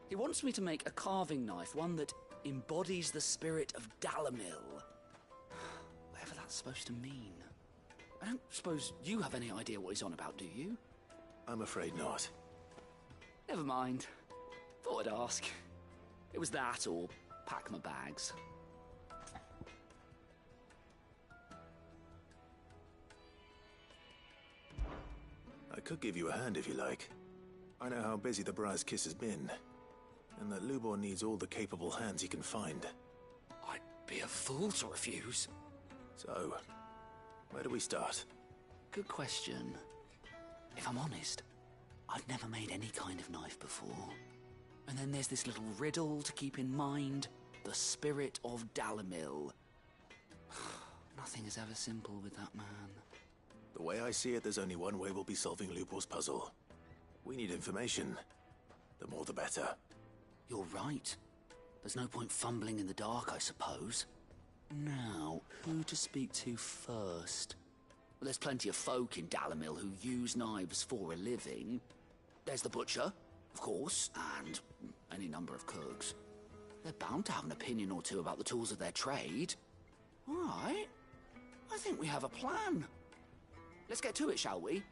He wants me to make a carving knife, one that embodies the spirit of Dalamil. Whatever that's supposed to mean. I don't suppose you have any idea what he's on about, do you? I'm afraid not. Never mind. Thought I'd ask. It was that or pack my bags. I could give you a hand if you like. I know how busy the Briar's Kiss has been, and that Lubor needs all the capable hands he can find. I'd be a fool to refuse. So, where do we start? Good question. If I'm honest, I've never made any kind of knife before. And then there's this little riddle to keep in mind. The spirit of Dalamil. Nothing is ever simple with that man. The way I see it, there's only one way we'll be solving Lubor's puzzle. We need information. The more the better. You're right. There's no point fumbling in the dark, I suppose. Now, who to speak to first? Well, there's plenty of folk in Dalamil who use knives for a living. There's the butcher, of course, and any number of cooks. They're bound to have an opinion or two about the tools of their trade. All right. I think we have a plan. Let's get to it, shall we?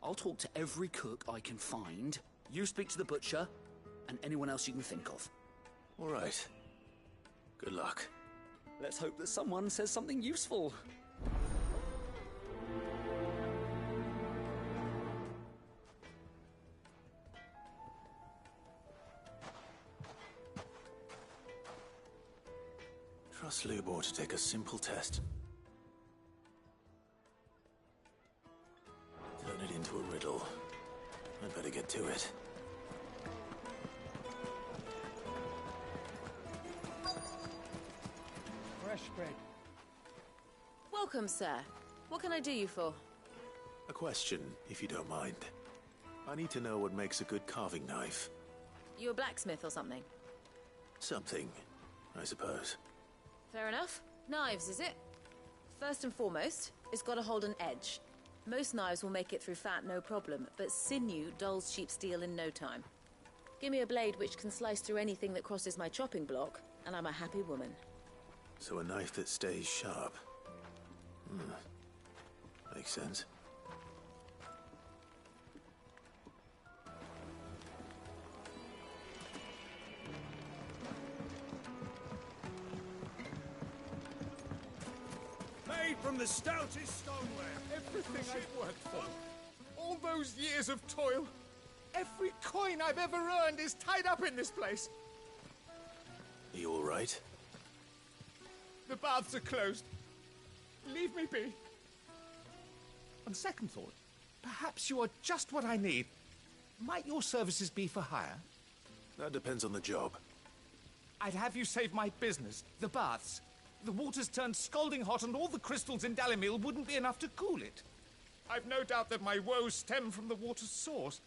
I'll talk to every cook I can find. You speak to the butcher, and anyone else you can think of. All right. Good luck. Let's hope that someone says something useful. Trust Lubor to take a simple test. Turn it into a riddle. I'd better get to it. Fresh bread. Welcome, sir. What can I do you for? A question, if you don't mind. I need to know what makes a good carving knife. You a blacksmith or something? Something, I suppose. Fair enough. Knives, is it? First and foremost, it's got to hold an edge. Most knives will make it through fat, no problem, but sinew dulls cheap steel in no time. Give me a blade which can slice through anything that crosses my chopping block, and I'm a happy woman. So a knife that stays sharp. Makes sense. Made from the stoutest stoneware. Everything I've worked for. All those years of toil. Every coin I've ever earned is tied up in this place. Are you all right? The baths are closed. Leave me be. On second thought, perhaps you are just what I need. Might your services be for hire? That depends on the job. I'd have you save my business, the baths. The water's turned scalding hot and all the crystals in Dalamil wouldn't be enough to cool it. I've no doubt that my woes stem from the water's source.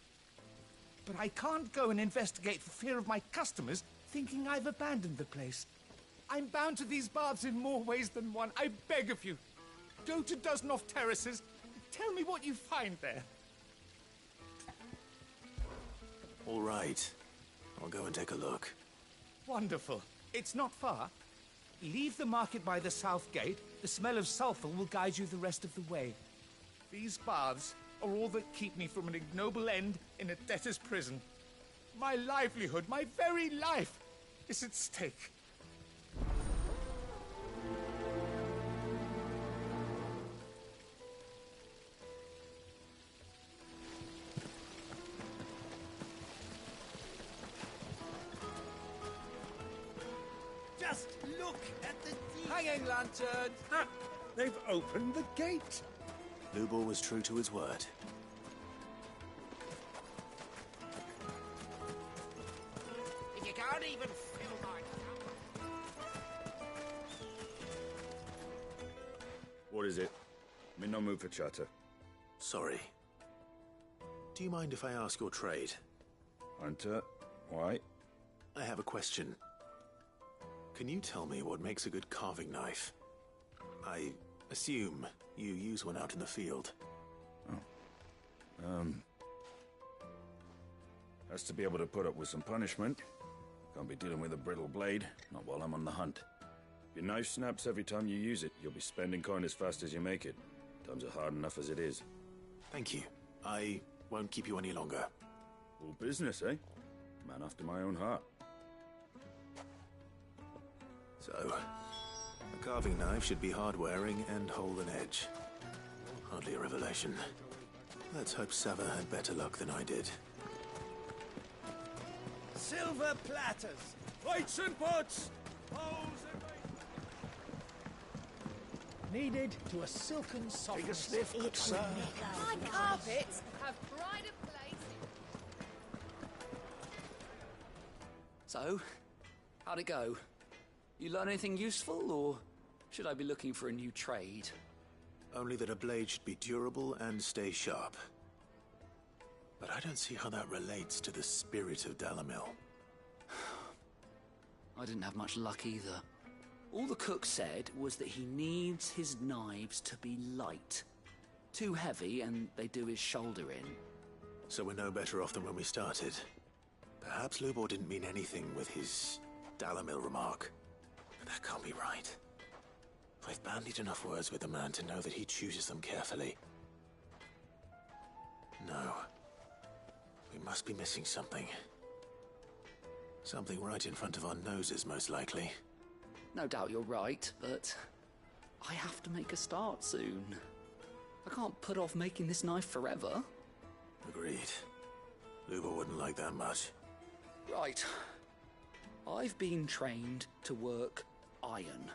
But I can't go and investigate for fear of my customers thinking I've abandoned the place. I'm bound to these baths in more ways than one. I beg of you. Go to Dusnoff Terraces. Tell me what you find there. All right. I'll go and take a look. Wonderful. It's not far. Leave the market by the south gate. The smell of sulfur will guide you the rest of the way. These baths are all that keep me from an ignoble end in a debtor's prison. My livelihood, my very life, is at stake. Just look at the hanging lanterns! Ah, they've opened the gate! Lubor was true to his word. If you can't even fill my... What is it? I'm in no mood for chatter. Sorry. Do you mind if I ask your trade? Hunter, why? I have a question. Can you tell me what makes a good carving knife? I assume you use one out in the field. Has to be able to put up with some punishment. Can't be dealing with a brittle blade, not while I'm on the hunt. If your knife snaps every time you use it, you'll be spending coin as fast as you make it. Times are hard enough as it is. Thank you. I won't keep you any longer. All business, eh? Man after my own heart. So, a carving knife should be hard-wearing and hold an edge. Hardly a revelation. Let's hope Sava had better luck than I did. Silver platters! Plates and pots! Bowls and... Needed to a silken softness. Take a sniff, good sir. My carpets have pride of place. So, how'd it go? You learn anything useful, or should I be looking for a new trade? Only that a blade should be durable and stay sharp. But I don't see how that relates to the spirit of Dalamil. I didn't have much luck either. All the cook said was that he needs his knives to be light. Too heavy and they do his shoulder in. So we're no better off than when we started. Perhaps Lubor didn't mean anything with his Dalamil remark. But that can't be right. I've bandied enough words with the man to know that he chooses them carefully. No. We must be missing something. Something right in front of our noses, most likely. No doubt you're right, but I have to make a start soon. I can't put off making this knife forever. Agreed. Lubor wouldn't like that much. Right. I've been trained to work iron.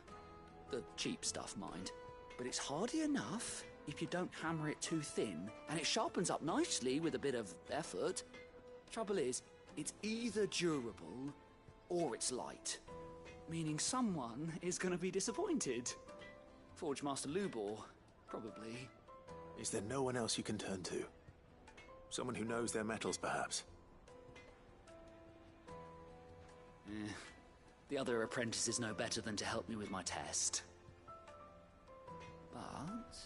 The cheap stuff, mind. But it's hardy enough if you don't hammer it too thin, and it sharpens up nicely with a bit of effort. Trouble is, it's either durable or it's light. Meaning someone is going to be disappointed. Forge Master Lubor, probably. Is there no one else you can turn to? Someone who knows their metals, perhaps? The other apprentices know better than to help me with my test. But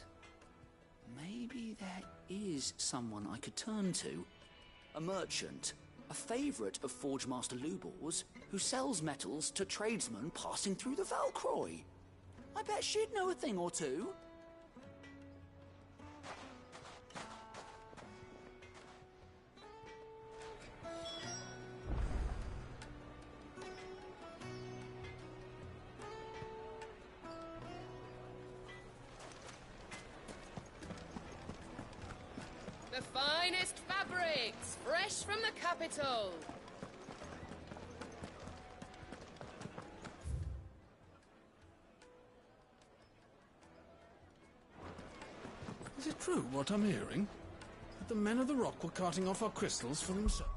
maybe there is someone I could turn to. A merchant. A favourite of Forge Master Lubor's, who sells metals to tradesmen passing through the Valcroy. I bet she'd know a thing or two. The finest fabrics, fresh from the capital. Is it true what I'm hearing? That the men of the rock were carting off our crystals for themselves?